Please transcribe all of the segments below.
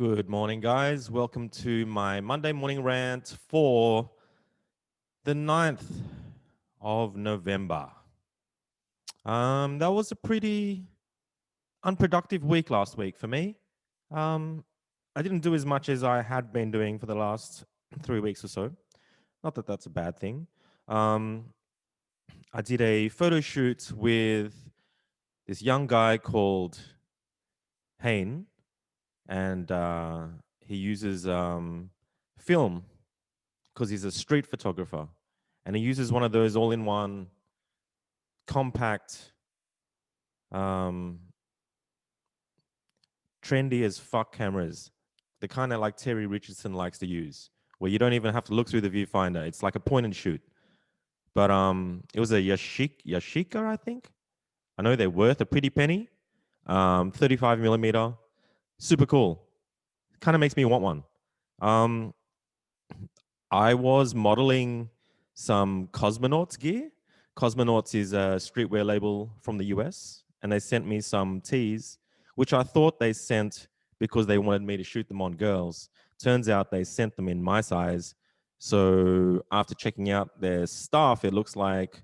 Good morning, guys. Welcome to my Monday morning rant for the 9th of November. That was a pretty unproductive week last week for me. I didn't do as much as I had been doing for the last 3 weeks or so. Not that that's a bad thing. Um, I did a photo shoot with this young guy called Hayne, and he uses film because he's a street photographer, and he uses one of those all-in-one compact, um, trendy as fuck cameras, the kind that like Terry Richardson likes to use, where you don't even have to look through the viewfinder. It's like a point and shoot. But it was a Yashica, I think. I know they're worth a pretty penny. 35 millimeter, super cool. Kind of makes me want one. Um, I was modeling some Cosmonauts gear. Cosmonauts is a streetwear label from the US, and they sent me some tees, which I thought they sent because they wanted me to shoot them on girls. Turns out they sent them in my size. So after checking out their stuff, it looks like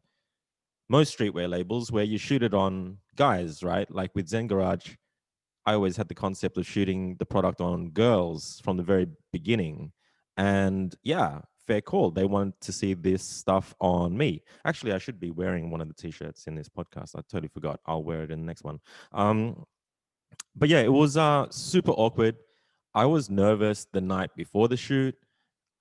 most streetwear labels where you shoot it on guys, right? Like with Zen Garage, I always had the concept of shooting the product on girls from the very beginning. And yeah, fair call. They wanted to see this stuff on me. Actually, I should be wearing one of the t-shirts in this podcast. I totally forgot. I'll wear it in the next one. But yeah, it was super awkward. I was nervous the night before the shoot.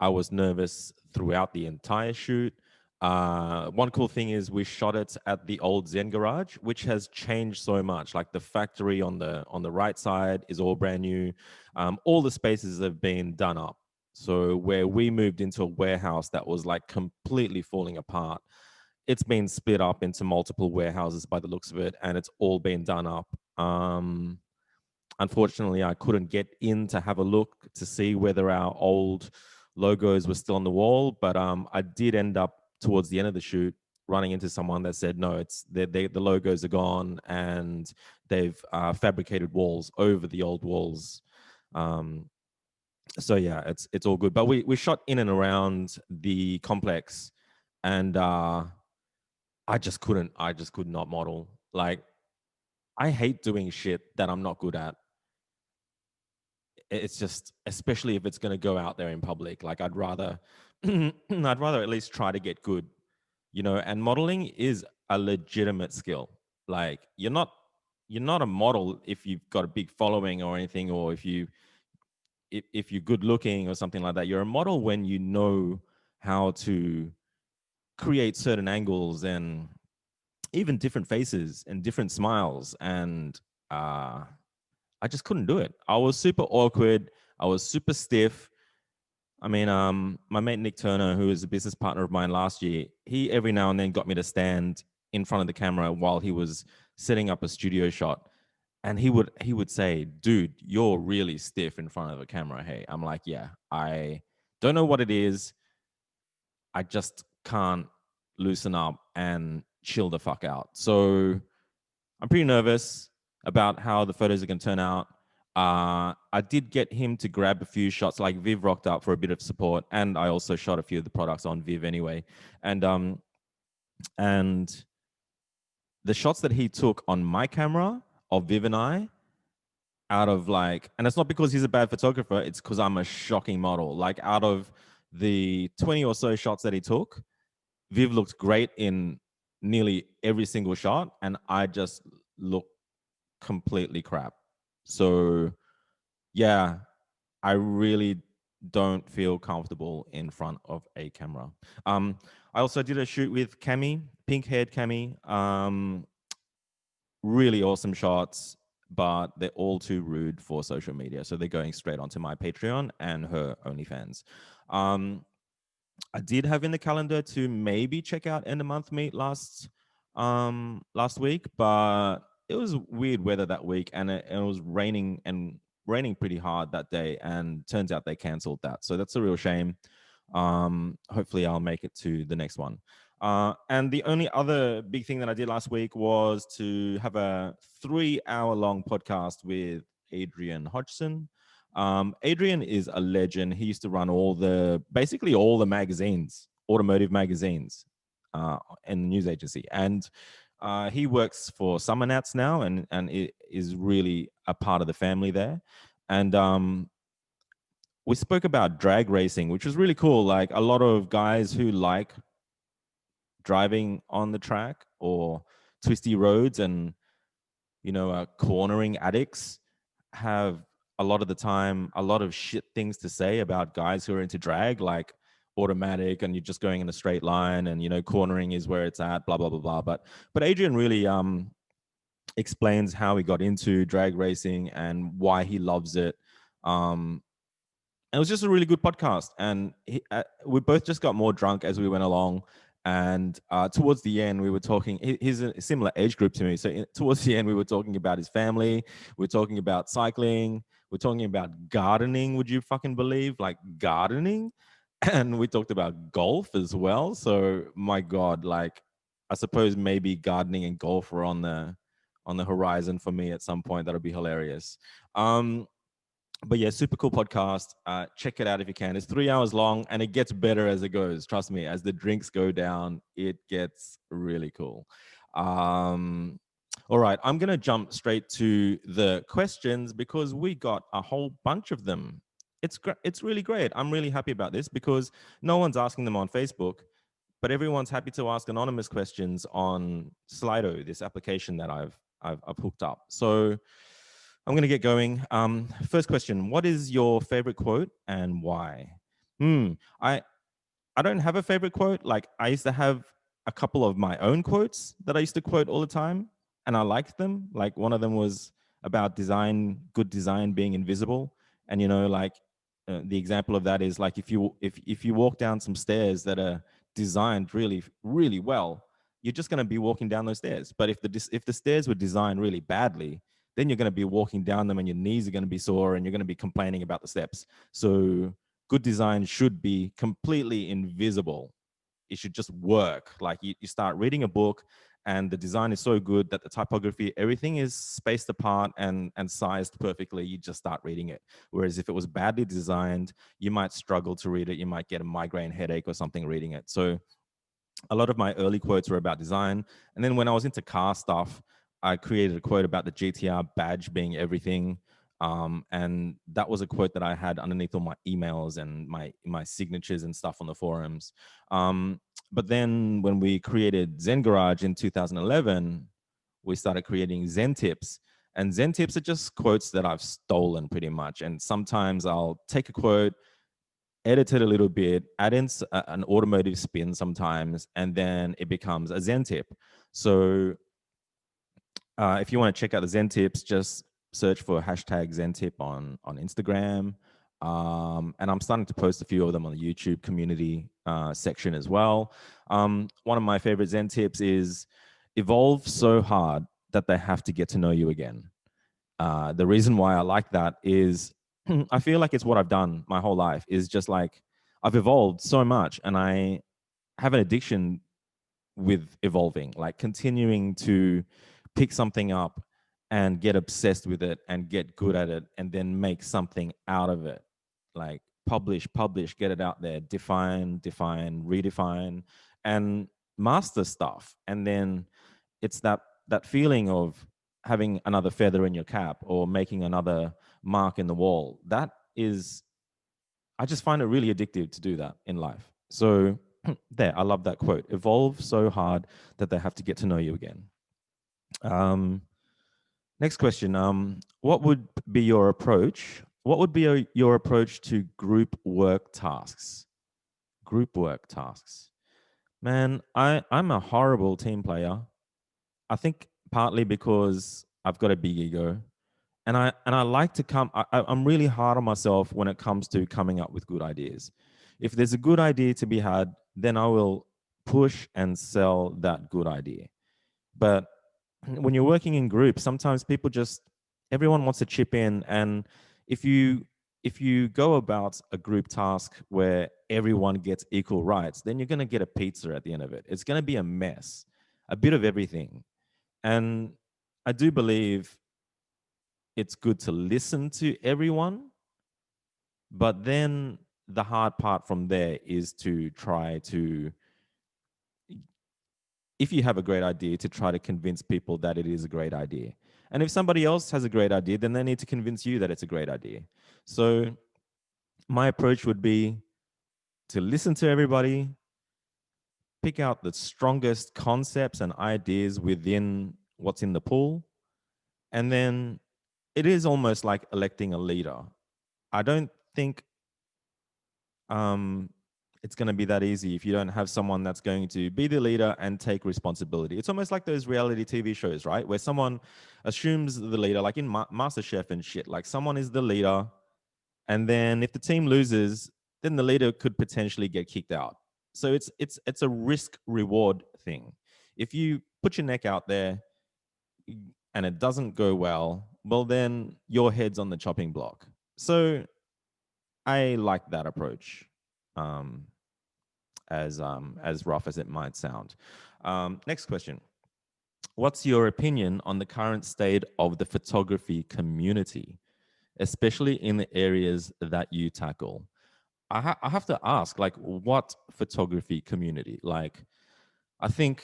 I was nervous throughout the entire shoot. One cool thing is we shot it at the old Zen Garage, which has changed so much. Like the factory on the right side is all brand new. All the spaces have been done up. So where we moved into a warehouse that was like completely falling apart, it's been split up into multiple warehouses by the looks of it, and it's all been done up. Unfortunately, I couldn't get in to have a look to see whether our old logos were still on the wall, but I did end up towards the end of the shoot running into someone that said, no, it's the logos are gone, and they've fabricated walls over the old walls. So yeah, it's all good. But we shot in and around the complex, and I just could not model. Like, I hate doing shit that I'm not good at. It's just, especially if it's going to go out there in public, like I'd rather I'd rather at least try to get good, and modeling is a legitimate skill. Like, you're not a model if you've got a big following or anything, or if you're good looking or something like that. You're a model when you know how to create certain angles and even different faces and different smiles. And I just couldn't do it. I was super awkward. I was super stiff. I mean, my mate Nick Turner, who is a business partner of mine last year, he every now and then got me to stand in front of the camera while he was setting up a studio shot. And he would say, dude, you're really stiff in front of a camera. Hey, I'm like, yeah, I don't know what it is. I just can't loosen up and chill the fuck out. So I'm pretty nervous about how the photos are going to turn out. I did get him to grab a few shots. Like, Viv rocked up for a bit of support, and I also shot a few of the products on Viv anyway. And the shots that he took on my camera of Viv and I, out of like, and it's not because he's a bad photographer, it's because I'm a shocking model. Like, out of the 20 or so shots that he took, Viv looked great in nearly every single shot, and I just looked completely crap. So yeah, I really don't feel comfortable in front of a camera. I also did a shoot with Cami, pink-haired Cami. Really awesome shots, but they're all too rude for social media. So they're going straight onto my Patreon and her OnlyFans. I did have in the calendar to maybe check out End of Month Meet last week, but it was weird weather that week, and it was raining pretty hard that day, and turns out they canceled that. So that's a real shame. Hopefully I'll make it to the next one. And the only other big thing that I did last week was to have a 3-hour long podcast with Adrian Hodgson. Adrian is a legend. He used to run basically all the magazines, automotive magazines, in the news agency. And he works for Summernats now, and it is really a part of the family there. And we spoke about drag racing, which was really cool. Like a lot of guys who like driving on the track or twisty roads and cornering addicts have a lot of the time a lot of shit things to say about guys who are into drag, like automatic and you're just going in a straight line and cornering is where it's at, blah blah blah blah. But Adrian really explains how he got into drag racing and why he loves it. It was just a really good podcast, and we both just got more drunk as we went along. And towards the end, we were talking. He's a similar age group to me, so towards the end, we were talking about his family. We're talking about cycling. We're talking about gardening. Would you fucking believe, like gardening? And we talked about golf as well. So my God, like I suppose maybe gardening and golf are on the horizon for me at some point. That'll be hilarious. But yeah, super cool podcast. Check it out if you can. It's 3 hours long and it gets better as it goes. Trust me, as the drinks go down, it gets really cool. All right, I'm going to jump straight to the questions because we got a whole bunch of them. It's really great. I'm really happy about this because no one's asking them on Facebook, but everyone's happy to ask anonymous questions on Slido, this application that I've hooked up. So I'm going to get going. First question: what is your favorite quote and why? I don't have a favorite quote. Like I used to have a couple of my own quotes that I used to quote all the time, and I liked them. Like one of them was about design, good design being invisible, and the example of that is like if you walk down some stairs that are designed really really well, you're just going to be walking down those stairs. But if the stairs were designed really badly, then you're going to be walking down them and your knees are going to be sore and you're going to be complaining about the steps. So good design should be completely invisible. It should just work. Like you start reading a book and the design is so good that the typography, everything is spaced apart and sized perfectly. You just start reading it. Whereas if it was badly designed, you might struggle to read it. You might get a migraine headache or something reading it. So a lot of my early quotes were about design. And then when I was into car stuff, I created a quote about the GTR badge being everything. And that was a quote that I had underneath all my emails and my signatures and stuff on the forums. But then when we created Zen Garage in 2011, we started creating Zen Tips. And Zen Tips are just quotes that I've stolen pretty much. And sometimes I'll take a quote, edit it a little bit, add in an automotive spin sometimes, and then it becomes a Zen tip. So if you want to check out the Zen tips, just search for hashtag Zen tip on Instagram. And I'm starting to post a few of them on the YouTube community section as well. One of my favorite Zen tips is evolve so hard that they have to get to know you again. The reason why I like that is I feel like it's what I've done my whole life, is just like I've evolved so much and I have an addiction with evolving, like continuing to pick something up and get obsessed with it and get good at it and then make something out of it. Like publish, get it out there, define, redefine, and master stuff. And then it's that feeling of having another feather in your cap or making another mark in the wall. That is, I just find it really addictive to do that in life. So there, I love that quote. Evolve so hard that they have to get to know you again. Next question. What would be your approach? What would be your approach to group work tasks? Group work tasks. Man, I'm a horrible team player. I think partly because I've got a big ego, and I like to come. I'm really hard on myself when it comes to coming up with good ideas. If there's a good idea to be had, then I will push and sell that good idea. But when you're working in groups, sometimes people just everyone wants to chip in, and if you go about a group task where everyone gets equal rights, then you're going to get a pizza at the end of it. It's going to be a mess, a bit of everything. And I do believe it's good to listen to everyone, But then the hard part from there is to try to, if you have a great idea, to try to convince people that it is a great idea. And if somebody else has a great idea, then they need to convince you that it's a great idea. So my approach would be to listen to everybody, pick out the strongest concepts and ideas within what's in the pool, and then it is almost like electing a leader. I don't think um, it's going to be that easy if you don't have someone that's going to be the leader and take responsibility. It's almost like those reality TV shows, right? Where someone assumes the leader, like in MasterChef and shit, like someone is the leader. And then if the team loses, then the leader could potentially get kicked out. So it's a risk reward thing. If you put your neck out there and it doesn't go well, well then your head's on the chopping block. So I like that approach. Um, as rough as it might sound. Next question. What's your opinion on the current state of the photography community, especially in the areas that you tackle? I have to ask, like, what photography community? Like, I think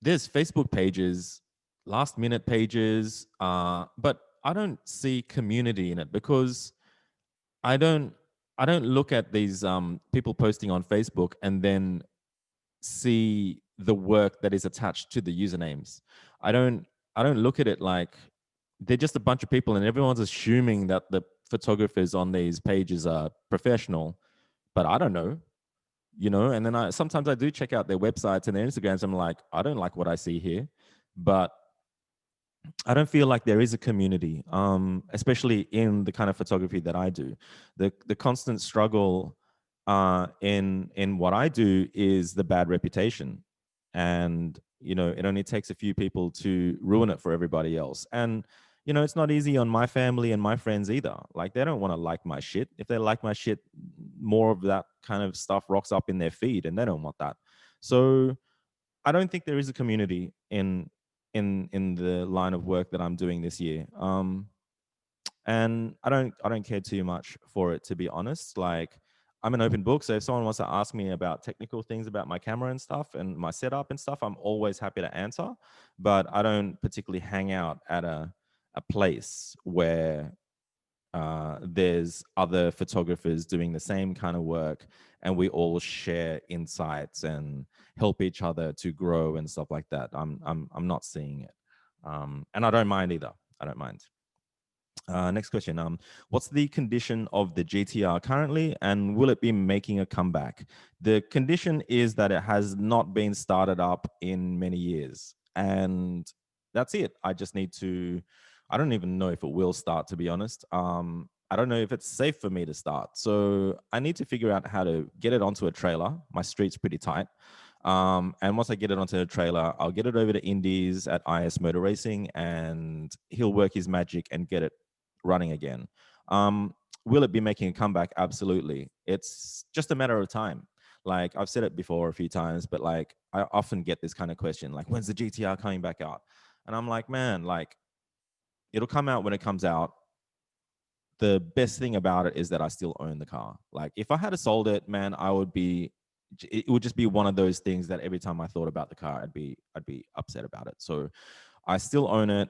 there's Facebook pages, last minute pages, but I don't see community in it because I don't I don't look at these people posting on Facebook and then see the work that is attached to the usernames. I don't I don't look at it like they're just a bunch of people and everyone's assuming that the photographers on these pages are professional, but I don't know, and then I sometimes I do check out their websites and their Instagrams. I'm like, I don't like what I see here, but I don't feel like there is a community, especially in the kind of photography that I do. The constant struggle in what I do is the bad reputation, and it only takes a few people to ruin it for everybody else. And it's not easy on my family and my friends either. Like they don't want to like my shit. If they like my shit, more of that kind of stuff rocks up in their feed, and they don't want that. So I don't think there is a community in the line of work that I'm doing this year. And I don't care too much for it, to be honest. Like I'm an open book, so if someone wants to ask me about technical things about my camera and stuff and my setup and stuff, I'm always happy to answer. But I don't particularly hang out at a place where there's other photographers doing the same kind of work, and we all share insights and help each other to grow and stuff like that. I'm not seeing it, and I don't mind either. I don't mind. Next question. What's the condition of the GTR currently, and will it be making a comeback? The condition is that it has not been started up in many years, and that's it. I just need to. I don't even know if it will start, to be honest. I don't know if it's safe for me to start, so I need to figure out how to get it onto a trailer. My street's pretty tight. And once I get it onto a trailer, I'll get it over to Indies at IS Motor Racing, and he'll work his magic and get it running again. Will it be making a comeback? Absolutely. It's just a matter of time. Like I've said it before a few times, but like I often get this kind of question, like, when's the GTR coming back out? And I'm like, man, like it'll come out when it comes out. The best thing about it is that I still own the car. Like if I had sold it, man, it would just be one of those things that every time I thought about the car, I'd be upset about it. So I still own it.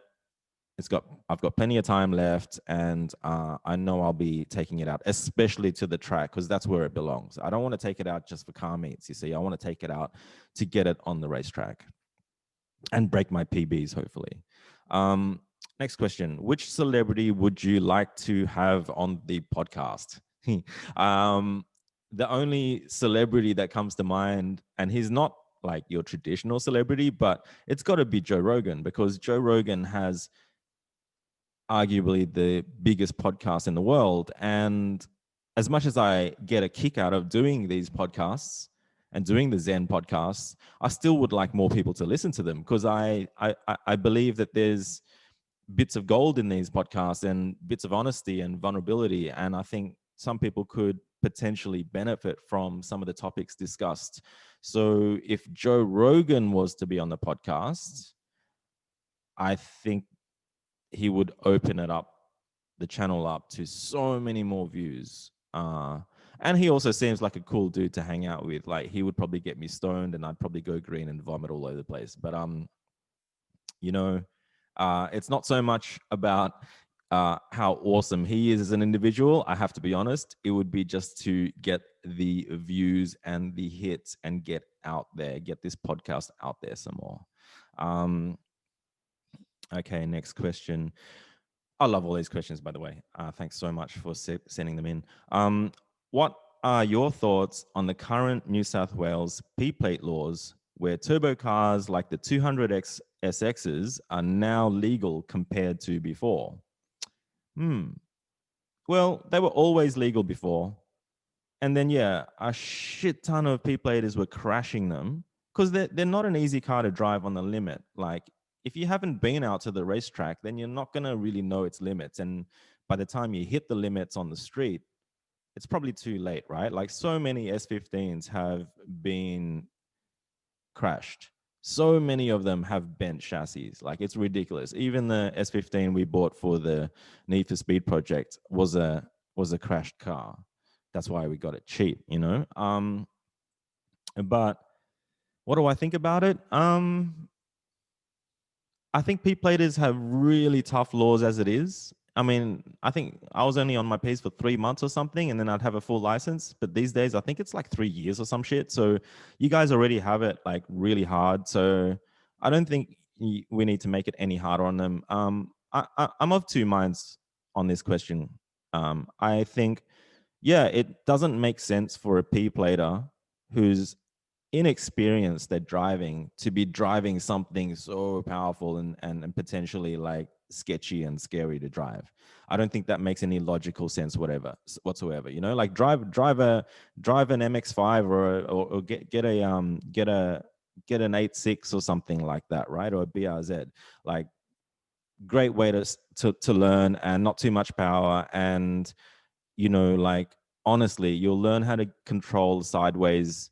I've got plenty of time left, and I know I'll be taking it out, especially to the track, because that's where it belongs. I don't want to take it out just for car meets. You see, I want to take it out to get it on the racetrack and break my PBs, hopefully. Next question: which celebrity would you like to have on the podcast? The only celebrity that comes to mind, and he's not like your traditional celebrity, but it's got to be Joe Rogan, because Joe Rogan has arguably the biggest podcast in the world. And as much as I get a kick out of doing these podcasts and doing the Zen podcasts, I still would like more people to listen to them, because I believe that there's bits of gold in these podcasts and bits of honesty and vulnerability. And I think some people could potentially benefit from some of the topics discussed. So if Joe Rogan was to be on the podcast, I think he would open it up, the channel up to so many more views. And he also seems like a cool dude to hang out with. Like he would probably get me stoned, and I'd probably go green and vomit all over the place. But you know, it's not so much about how awesome he is as an individual. I have to be honest. It would be just to get the views and the hits and get out there, get this podcast out there some more. Okay, next question. I love all these questions, by the way. Thanks so much for sending them in. What are your thoughts on the current New South Wales P plate laws where turbo cars like the 200X SXs are now legal compared to before? Well, they were always legal before. And then, yeah, a shit ton of P platers were crashing them because they're not an easy car to drive on the limit. Like, if you haven't been out to the racetrack, then you're not going to really know its limits. And by the time you hit the limits on the street, it's probably too late, right? Like, so many S15s have been crashed. So many of them have bent chassis. Like, it's ridiculous. Even the S15 we bought for the Need for Speed project was a crashed car. That's why we got it cheap, you know. But what do I think about it? I think P platers have really tough laws as it is. I mean, I think I was only on my Ps for 3 months or something, and then I'd have a full license. But these days, I think it's like 3 years or some shit. So you guys already have it like really hard. So I don't think we need to make it any harder on them. I'm of two minds on this question. I think, yeah, it doesn't make sense for a P plater who's inexperienced at driving to be driving something so powerful and potentially like sketchy and scary to drive. I don't think that makes any logical sense whatsoever. You know, like drive an MX-5 or get an 8.6 or something like that, right? Or a BRZ. Like, great way to learn and not too much power. And you know, like, honestly, you'll learn how to control sideways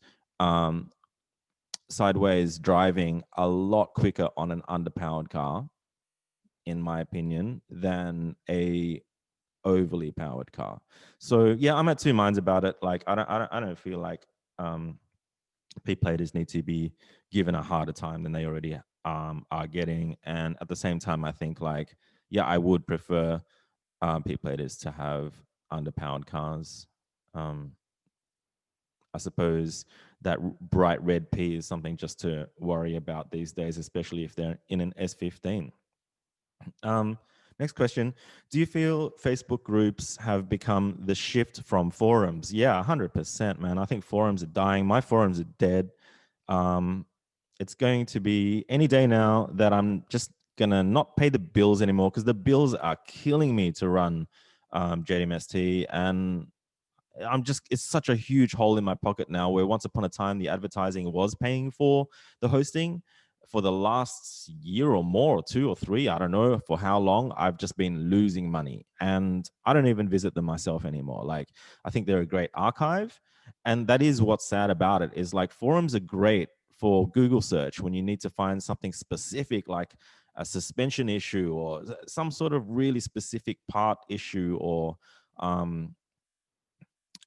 driving a lot quicker on an underpowered car, in my opinion, than a overly powered car. So yeah, I'm at two minds about it. Like, I don't feel like P platers need to be given a harder time than they already are getting. And at the same time, I think, like, yeah, I would prefer P platers to have underpowered cars. I suppose that bright red P is something just to worry about these days, especially if they're in an S15. Next question. Do you feel Facebook groups have become the shift from forums? Yeah, 100%, man. I think forums are dying. My forums are dead. It's going to be any day now that I'm just going to not pay the bills anymore, because the bills are killing me to run JDMST. And it's such a huge hole in my pocket now, where once upon a time the advertising was paying for the hosting. For the last year or more, or 2 or 3, I don't know for how long, I've just been losing money, and I don't even visit them myself anymore. Like, I think they're a great archive, and that is what's sad about it, is like, forums are great for Google search when you need to find something specific, like a suspension issue or some sort of really specific part issue, or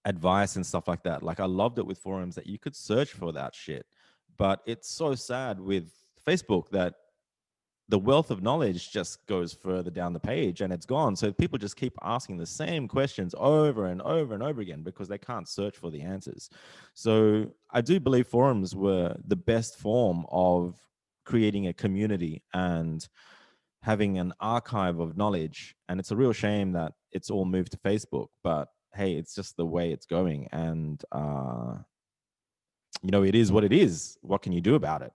advice and stuff like that. Like, I loved it with forums that you could search for that shit. But it's so sad with Facebook that the wealth of knowledge just goes further down the page and it's gone. So people just keep asking the same questions over and over and over again because they can't search for the answers. So I do believe forums were the best form of creating a community and having an archive of knowledge. And it's a real shame that it's all moved to Facebook, but hey, it's just the way it's going. And, you know, it is what it is. What can you do about it?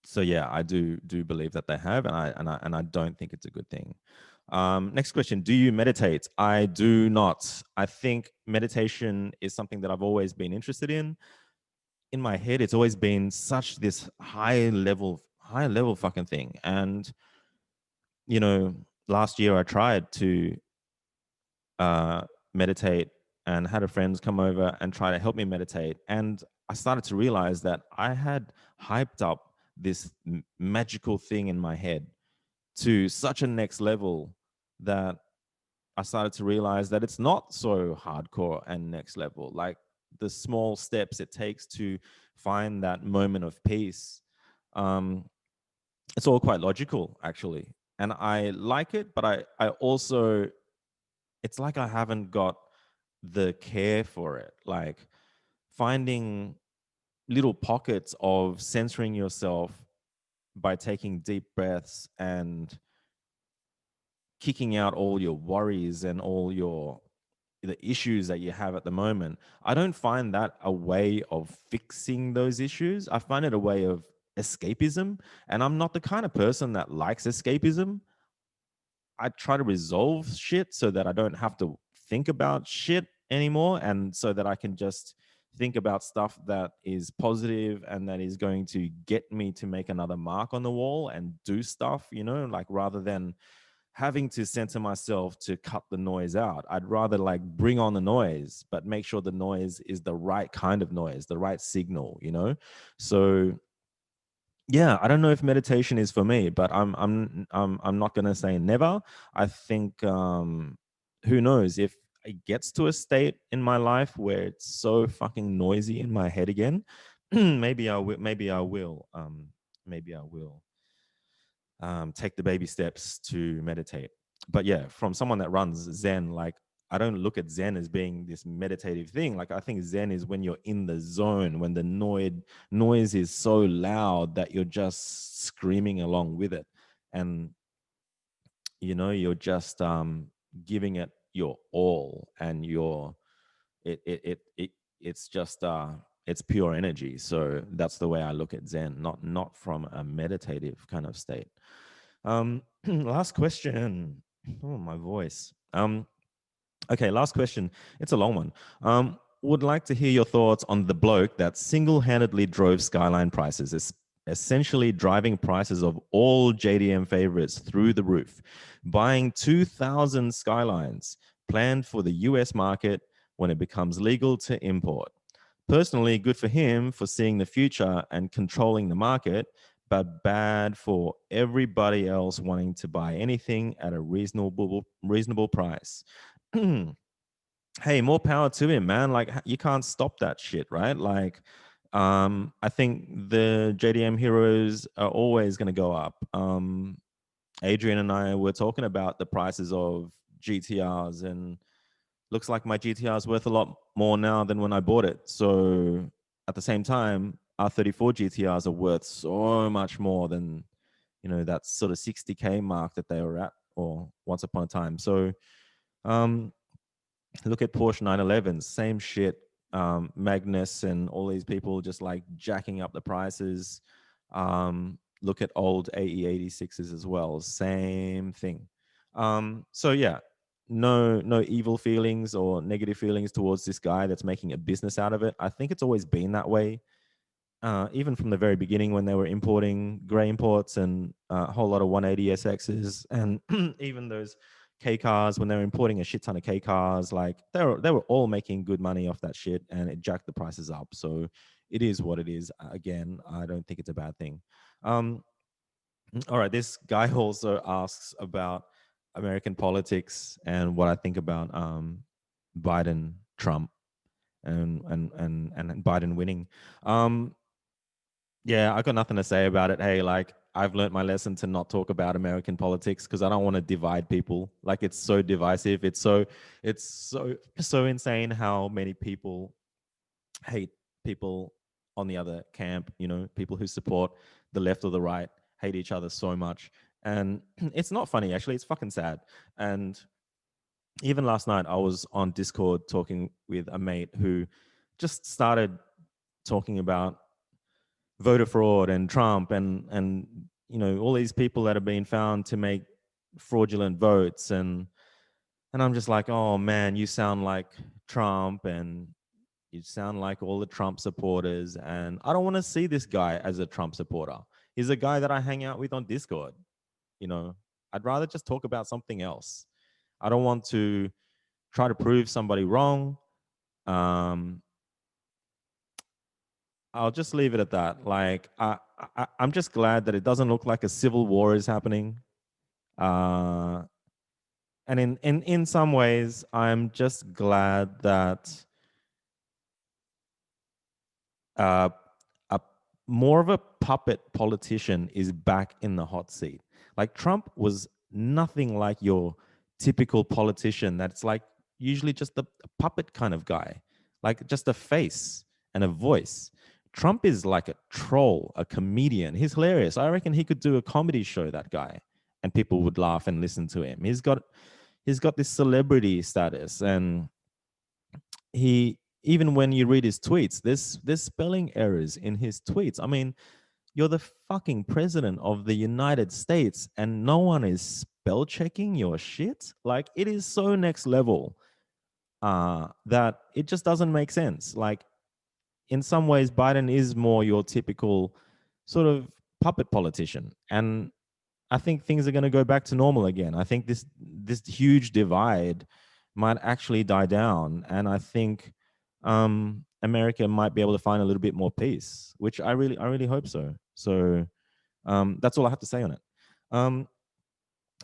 So yeah, I do believe that they have, and I don't think it's a good thing. Next question. Do you meditate? I do not. I think meditation is something that I've always been interested in. In my head, it's always been such this high level fucking thing. And, you know, last year I tried to meditate and had a friend come over and try to help me meditate. And I started to realize that I had hyped up this magical thing in my head to such a next level that I started to realize that it's not so hardcore and next level. Like the small steps it takes to find that moment of peace, um, it's all quite logical actually, and I like it. But I also, it's like I haven't got the care for it. Like finding little pockets of censoring yourself by taking deep breaths and kicking out all your worries and all your the issues that you have at the moment. I don't find that a way of fixing those issues. I find it a way of escapism, and I'm not the kind of person that likes escapism. I try to resolve shit so that I don't have to think about shit anymore, and so that I can just think about stuff that is positive and that is going to get me to make another mark on the wall and do stuff, you know, like rather than having to center myself to cut the noise out. I'd rather like bring on the noise, but make sure the noise is the right kind of noise, the right signal, you know? So yeah, I don't know if meditation is for me, but I'm not gonna say never. I think who knows if it gets to a state in my life where it's so fucking noisy in my head again, maybe I will. Maybe I will take the baby steps to meditate. But yeah, from someone that runs Zen, like I don't look at Zen as being this meditative thing. Like I think Zen is when you're in the zone, when the noise is so loud that you're just screaming along with it, and you know you're just giving it your all, and it it's just it's pure energy. So that's the way I look at Zen, not from a meditative kind of state. Last question. Oh, my voice. Okay, last question. It's a long one. Would like to hear your thoughts on the bloke that single-handedly drove Skyline prices, essentially driving prices of all JDM favorites through the roof, buying 2,000 Skylines planned for the US market when it becomes legal to import. Personally, good for him for seeing the future and controlling the market, but bad for everybody else wanting to buy anything at a reasonable price. Hey, more power to him, man. Like you can't stop that shit, right? Like I think the JDM heroes are always going to go up. Adrian and I were talking about the prices of GTRs, and looks like my GTR is worth a lot more now than when I bought it. So at the same time, R34 GTRs are worth so much more than, you know, that sort of 60K mark that they were at or once upon a time. So um, look at Porsche 911s, same shit. Magnus and all these people just like jacking up the prices. Look at old AE86s as well, same thing. So yeah, no evil feelings or negative feelings towards this guy that's making a business out of it. I think it's always been that way. Even from the very beginning when they were importing gray imports and a whole lot of 180 SXs, and even those K cars when they were importing a shit ton of K cars, like they were all making good money off that shit, and it jacked the prices up. So it is what it is. Again, I don't think it's a bad thing. Um, all right, this guy also asks about American politics and what I think about Biden, Trump, and Biden winning. Um, yeah, I got nothing to say about it. Hey, like I've learned my lesson to not talk about American politics because I don't want to divide people. Like it's so divisive. It's so insane how many people hate people on the other camp, you know, people who support the left or the right hate each other so much. And it's not funny, actually, it's fucking sad. And even last night, I was on Discord talking with a mate who just started talking about voter fraud and Trump and you know all these people that have been found to make fraudulent votes, and I'm just like, oh man, you sound like Trump and you sound like all the Trump supporters, and I don't want to see this guy as a Trump supporter. He's a guy that I hang out with on Discord. You know, I'd rather just talk about something else. I don't want to try to prove somebody wrong. Um, I'll just leave it at that. Like, I'm just glad that it doesn't look like a civil war is happening. Uh, And in some ways, I'm just glad that uh, a more of a puppet politician is back in the hot seat. Like Trump was nothing like your typical politician that's like usually just a puppet kind of guy, like just a face and a voice. Trump is like a troll, a comedian. He's hilarious. I reckon he could do a comedy show, that guy, and people would laugh and listen to him. He's got this celebrity status, and he, even when you read his tweets, there's spelling errors in his tweets. I mean, you're the fucking president of the United States and no one is spell checking your shit. Like, it is so next level that it just doesn't make sense. Like, in some ways, Biden is more your typical sort of puppet politician, and I think things are going to go back to normal again. I think this huge divide might actually die down, and I think America might be able to find a little bit more peace, which I really hope so. So that's all I have to say on it. Um,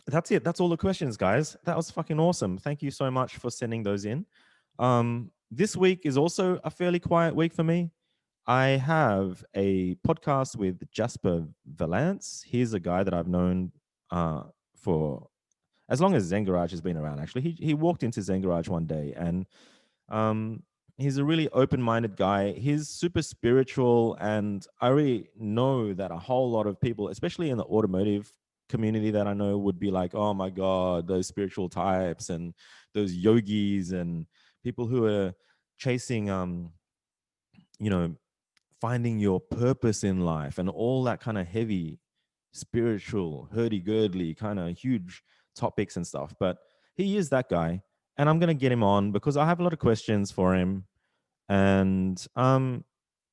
that's it. That's all the questions, guys. That was fucking awesome. Thank you so much for sending those in. This week is also a fairly quiet week for me. I have a podcast with Jasper Valance. He's a guy that I've known for as long as Zen Garage has been around. Actually, he walked into Zen Garage one day, and um, he's a really open-minded guy. He's super spiritual, and I really know that a whole lot of people, especially in the automotive community that I know, would be like, "Oh my god, those spiritual types and those yogis and people who are chasing, you know, finding your purpose in life and all that kind of heavy spiritual hurdy-gurdy kind of huge topics and stuff." But he is that guy, and I'm going to get him on because I have a lot of questions for him. And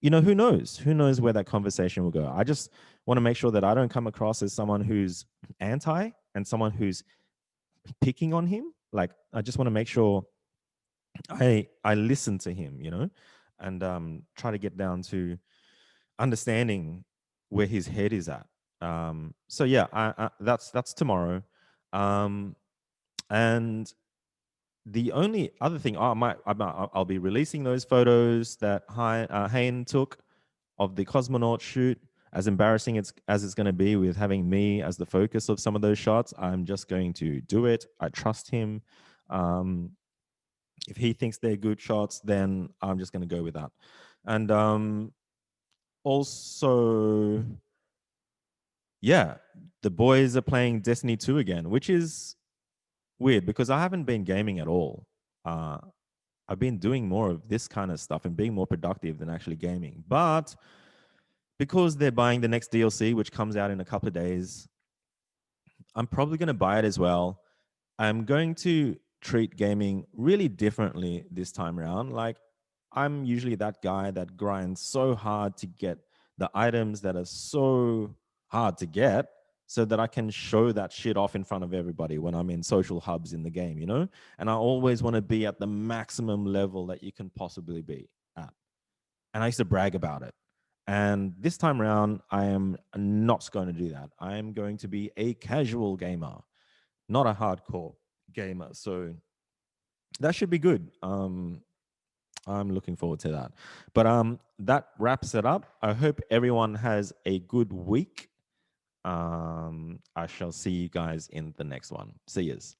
who knows where that conversation will go. I just want to make sure that I don't come across as someone who's anti and someone who's picking on him. Like, I just want to make sure I listen to him, and try to get down to understanding where his head is at. So yeah, that's tomorrow. Um, and the only other thing, I'll be releasing those photos that Hayne took of the cosmonaut shoot. As embarrassing as it's going to be with having me as the focus of some of those shots, I'm just going to do it. I trust him. Um, if he thinks they're good shots, then I'm just going to go with that. And also, yeah, the boys are playing Destiny 2 again, which is weird because I haven't been gaming at all. Uh, I've been doing more of this kind of stuff and being more productive than actually gaming. But because they're buying the next DLC, which comes out in a couple of days, I'm probably going to buy it as well. I'm going to treat gaming really differently this time around. Like, I'm usually that guy that grinds so hard to get the items that are so hard to get so that I can show that shit off in front of everybody when I'm in social hubs in the game, And I always want to be at the maximum level that you can possibly be at. And I used to brag about it. And this time around, I am not going to do that. I am going to be a casual gamer, not a hardcore gamer. So that should be good. I'm looking forward to that. But that wraps it up. I hope everyone has a good week. I shall see you guys in the next one. See yous.